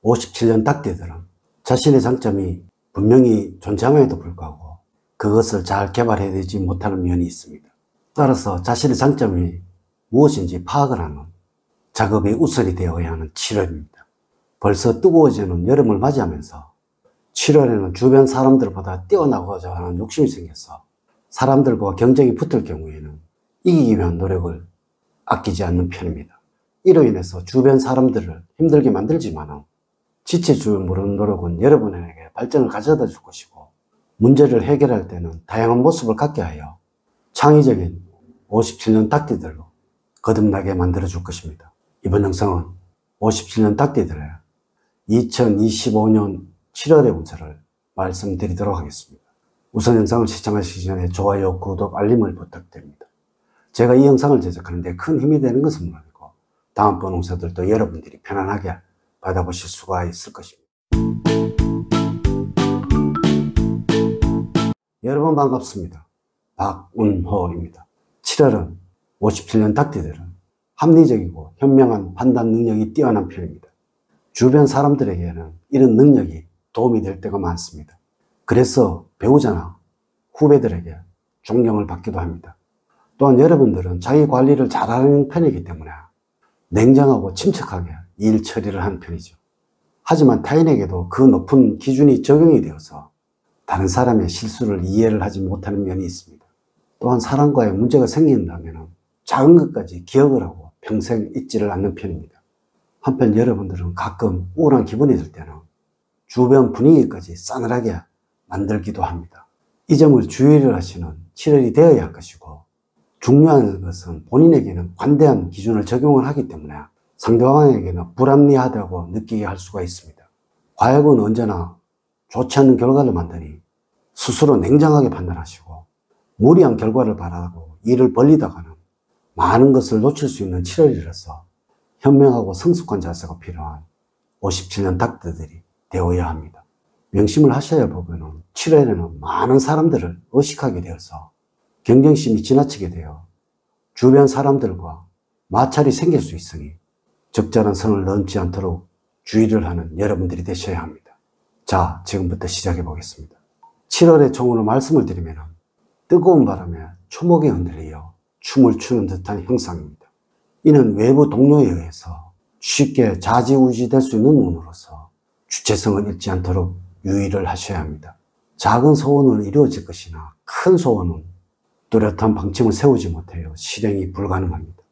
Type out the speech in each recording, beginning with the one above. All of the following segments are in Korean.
57년 딱띠들은 자신의 장점이 분명히 존재함에도 불구하고 그것을 잘 개발해내지 못하는 면이 있습니다. 따라서 자신의 장점이 무엇인지 파악을 하는 작업이 우선이 되어야 하는 7월입니다. 벌써 뜨거워지는 여름을 맞이하면서 7월에는 주변 사람들보다 뛰어나고자 하는 욕심이 생겨서 사람들과 경쟁이 붙을 경우에는 이기기 위한 노력을 아끼지 않는 편입니다. 이로 인해서 주변 사람들을 힘들게 만들지만 지칠 줄 모르는 노력은 여러분에게 발전을 가져다 줄 것이고 문제를 해결할 때는 다양한 모습을 갖게 하여 창의적인 57년 딱띠들로 거듭나게 만들어 줄 것입니다. 이번 영상은 57년 딱띠들의 2025년 7월의 운세를 말씀드리도록 하겠습니다. 우선 영상을 시청하시기 전에 좋아요, 구독, 알림을 부탁드립니다. 제가 이 영상을 제작하는데 큰 힘이 되는 것은 물론이고 다음번 운세들도 여러분들이 편안하게 받아보실 수가 있을 것입니다. 여러분 반갑습니다. 박운호입니다. 7월은 57년 딱띠들은 합리적이고 현명한 판단 능력이 뛰어난 편입니다. 주변 사람들에게는 이런 능력이 도움이 될 때가 많습니다. 그래서 배우자나 후배들에게 존경을 받기도 합니다. 또한 여러분들은 자기 관리를 잘하는 편이기 때문에 냉정하고 침착하게 일 처리를 하는 편이죠. 하지만 타인에게도 그 높은 기준이 적용이 되어서 다른 사람의 실수를 이해를 하지 못하는 면이 있습니다. 또한 사람과의 문제가 생긴다면 작은 것까지 기억을 하고 평생 잊지를 않는 편입니다. 한편 여러분들은 가끔 우울한 기분이 들 때는 주변 분위기까지 싸늘하게 만들기도 합니다. 이 점을 주의를 하시는 7월이 되어야 할 것이고 중요한 것은 본인에게는 관대한 기준을 적용을 하기 때문에 상대방에게는 불합리하다고 느끼게 할 수가 있습니다. 과학은 언제나 좋지 않은 결과를 만드니 스스로 냉정하게 판단하시고 무리한 결과를 바라고 일을 벌리다가는 많은 것을 놓칠 수 있는 7월이라서 현명하고 성숙한 자세가 필요한 57년 딱띠들이 되어야 합니다. 명심을 하셔야 보면 7월에는 많은 사람들을 의식하게 되어서 경쟁심이 지나치게 되어 주변 사람들과 마찰이 생길 수 있으니 적절한 선을 넘지 않도록 주의를 하는 여러분들이 되셔야 합니다. 자, 지금부터 시작해 보겠습니다. 7월의 총으로 말씀을 드리면 뜨거운 바람에 초목이 흔들려 춤을 추는 듯한 형상입니다. 이는 외부 동료에 의해서 쉽게 좌지우지 될 수 있는 운으로서 주체성을 잃지 않도록 유의를 하셔야 합니다. 작은 소원은 이루어질 것이나 큰 소원은 뚜렷한 방침을 세우지 못하여 실행이 불가능합니다.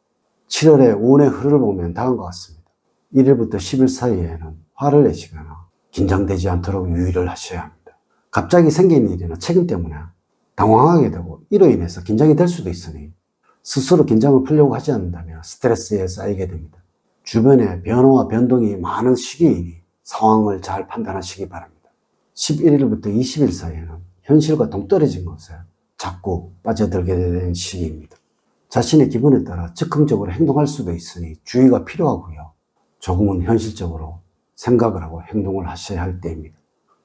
7월의 운의 흐름을 보면 다음과 같습니다. 1일부터 10일 사이에는 화를 내시거나 긴장되지 않도록 유의를 하셔야 합니다. 갑자기 생긴 일이나 책임 때문에 당황하게 되고 이로 인해서 긴장이 될 수도 있으니 스스로 긴장을 풀려고 하지 않는다면 스트레스에 쌓이게 됩니다. 주변에 변화와 변동이 많은 시기이니 상황을 잘 판단하시기 바랍니다. 11일부터 20일 사이에는 현실과 동떨어진 것에 자꾸 빠져들게 되는 시기입니다. 자신의 기분에 따라 즉흥적으로 행동할 수도 있으니 주의가 필요하고요. 조금은 현실적으로 생각을 하고 행동을 하셔야 할 때입니다.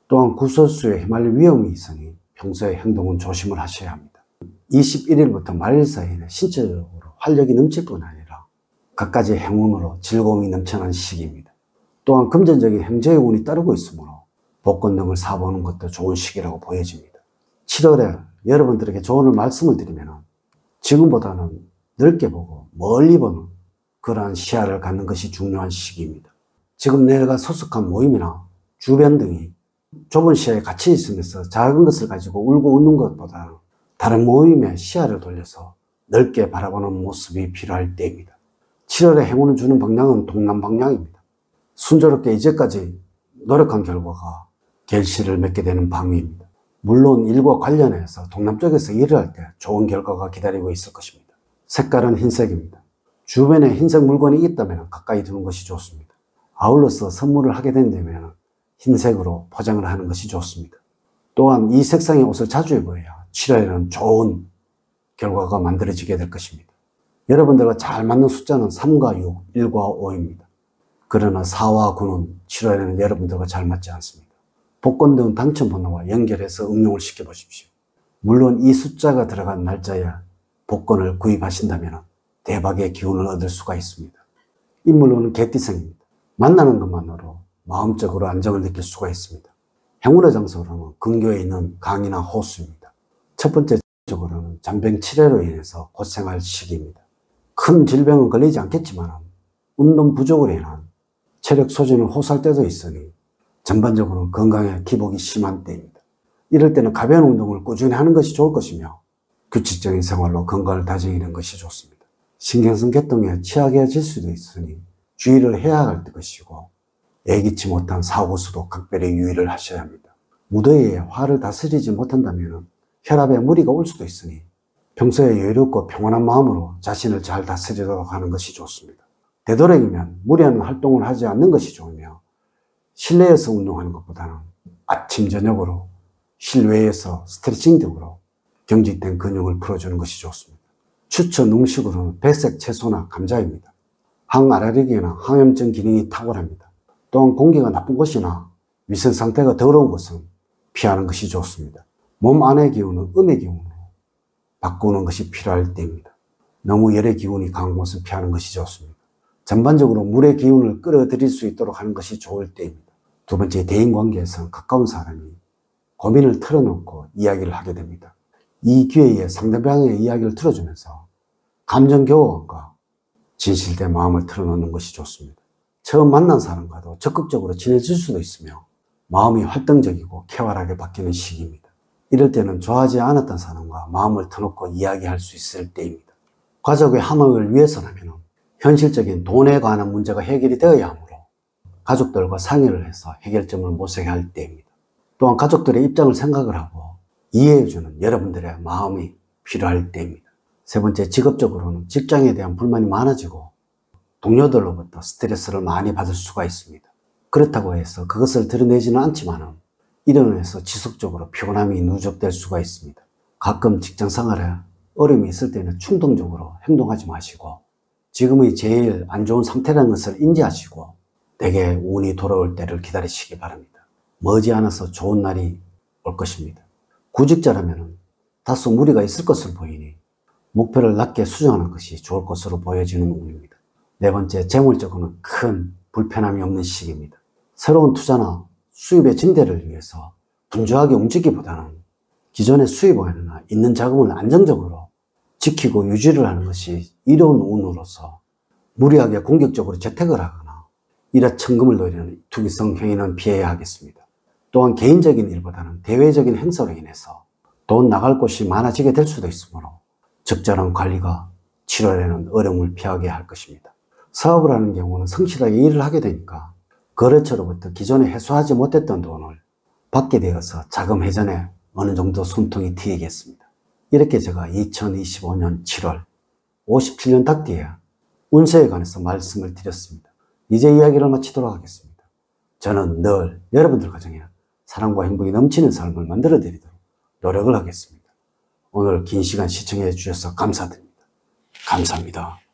또한 구설수에 휘말릴 위험이 있으니 평소에 행동은 조심을 하셔야 합니다. 21일부터 말일 사이에는 신체적으로 활력이 넘칠 뿐 아니라 갖가지 행운으로 즐거움이 넘쳐나는 시기입니다. 또한 금전적인 행재의 운이 따르고 있으므로 복권 등을 사보는 것도 좋은 시기라고 보여집니다. 7월에 여러분들에게 조언을 말씀을 드리면 지금보다는 넓게 보고 멀리 보는 그러한 시야를 갖는 것이 중요한 시기입니다. 지금 내가 소속한 모임이나 주변 등이 좁은 시야에 갇혀 있으면서 작은 것을 가지고 울고 웃는 것보다는 다른 모임의 시야를 돌려서 넓게 바라보는 모습이 필요할 때입니다. 7월에 행운을 주는 방향은 동남 방향입니다. 순조롭게 이제까지 노력한 결과가 결실을 맺게 되는 방위입니다. 물론 일과 관련해서 동남쪽에서 일을 할 때 좋은 결과가 기다리고 있을 것입니다. 색깔은 흰색입니다. 주변에 흰색 물건이 있다면 가까이 두는 것이 좋습니다. 아울러서 선물을 하게 된다면 흰색으로 포장을 하는 것이 좋습니다. 또한 이 색상의 옷을 자주 입어야 7월에는 좋은 결과가 만들어지게 될 것입니다. 여러분들과 잘 맞는 숫자는 3과 6, 1과 5입니다. 그러나 4와 9는 7월에는 여러분들과 잘 맞지 않습니다. 복권 등 당첨 번호와 연결해서 응용을 시켜보십시오. 물론 이 숫자가 들어간 날짜에 복권을 구입하신다면 대박의 기운을 얻을 수가 있습니다. 인물로는 개띠생입니다. 만나는 것만으로 마음적으로 안정을 느낄 수가 있습니다. 행운의 장소로는 근교에 있는 강이나 호수입니다. 첫 번째적으로는 잔병 치레로 인해서 고생할 시기입니다. 큰 질병은 걸리지 않겠지만 운동 부족으로 인한 체력 소진을 호소할 때도 있으니 전반적으로는 건강에 기복이 심한 때입니다. 이럴 때는 가벼운 운동을 꾸준히 하는 것이 좋을 것이며 규칙적인 생활로 건강을 다지는 것이 좋습니다. 신경성 계통에 취약해질 수도 있으니 주의를 해야 할 것이고 예기치 못한 사고 수도 각별히 유의를 하셔야 합니다. 무더위에 화를 다스리지 못한다면 혈압에 무리가 올 수도 있으니 평소에 여유롭고 평온한 마음으로 자신을 잘 다스리도록 하는 것이 좋습니다. 되도록이면 무리한 활동을 하지 않는 것이 좋으며 실내에서 운동하는 것보다는 아침 저녁으로 실외에서 스트레칭 등으로 경직된 근육을 풀어주는 것이 좋습니다. 추천 음식으로는 백색 채소나 감자입니다. 항알레르기나 항염증 기능이 탁월합니다. 또한 공기가 나쁜 곳이나 위생 상태가 더러운 곳은 피하는 것이 좋습니다. 몸 안의 기운은 음의 기운으로 바꾸는 것이 필요할 때입니다. 너무 열의 기운이 강한 곳은 피하는 것이 좋습니다. 전반적으로 물의 기운을 끌어들일 수 있도록 하는 것이 좋을 때입니다. 두 번째, 대인관계에서는 가까운 사람이 고민을 털어놓고 이야기를 하게 됩니다. 이 기회에 상대방의 이야기를 들어주면서 감정교환과 진실된 마음을 털어놓는 것이 좋습니다. 처음 만난 사람과도 적극적으로 친해질 수도 있으며 마음이 활동적이고 쾌활하게 바뀌는 시기입니다. 이럴 때는 좋아하지 않았던 사람과 마음을 터놓고 이야기할 수 있을 때입니다. 가족의 화목을 위해서라면 현실적인 돈에 관한 문제가 해결이 되어야 하므로 가족들과 상의를 해서 해결점을 모색해야 할 때입니다. 또한 가족들의 입장을 생각을 하고 이해해주는 여러분들의 마음이 필요할 때입니다. 세 번째, 직업적으로는 직장에 대한 불만이 많아지고 동료들로부터 스트레스를 많이 받을 수가 있습니다. 그렇다고 해서 그것을 드러내지는 않지만 이로 인해서 지속적으로 피곤함이 누적될 수가 있습니다. 가끔 직장 생활에 어려움이 있을 때는 충동적으로 행동하지 마시고 지금이 제일 안 좋은 상태라는 것을 인지하시고 내게 운이 돌아올 때를 기다리시기 바랍니다. 머지않아서 좋은 날이 올 것입니다. 구직자라면 다소 무리가 있을 것으로 보이니 목표를 낮게 수정하는 것이 좋을 것으로 보여지는 운입니다. 네 번째, 재물적으로는 큰 불편함이 없는 시기입니다. 새로운 투자나 수입의 증대를 위해서 분주하게 움직이기보다는 기존의 수입원이나 있는 자금을 안정적으로 지키고 유지를 하는 것이 이로운 운으로서 무리하게 공격적으로 재테크를 하거나 일화천금을 노리는 투기성 행위는 피해야 하겠습니다. 또한 개인적인 일보다는 대외적인 행사로 인해서 돈 나갈 곳이 많아지게 될 수도 있으므로 적절한 관리가 7월에는 어려움을 피하게 할 것입니다. 사업을 하는 경우는 성실하게 일을 하게 되니까 거래처로부터 기존에 회수하지 못했던 돈을 받게 되어서 자금 회전에 어느 정도 숨통이 트이겠습니다. 이렇게 제가 2025년 7월 57년 닭띠에 운세에 관해서 말씀을 드렸습니다. 이제 이야기를 마치도록 하겠습니다. 저는 늘 여러분들 가정에 사랑과 행복이 넘치는 삶을 만들어 드리도록 노력을 하겠습니다. 오늘 긴 시간 시청해 주셔서 감사드립니다. 감사합니다.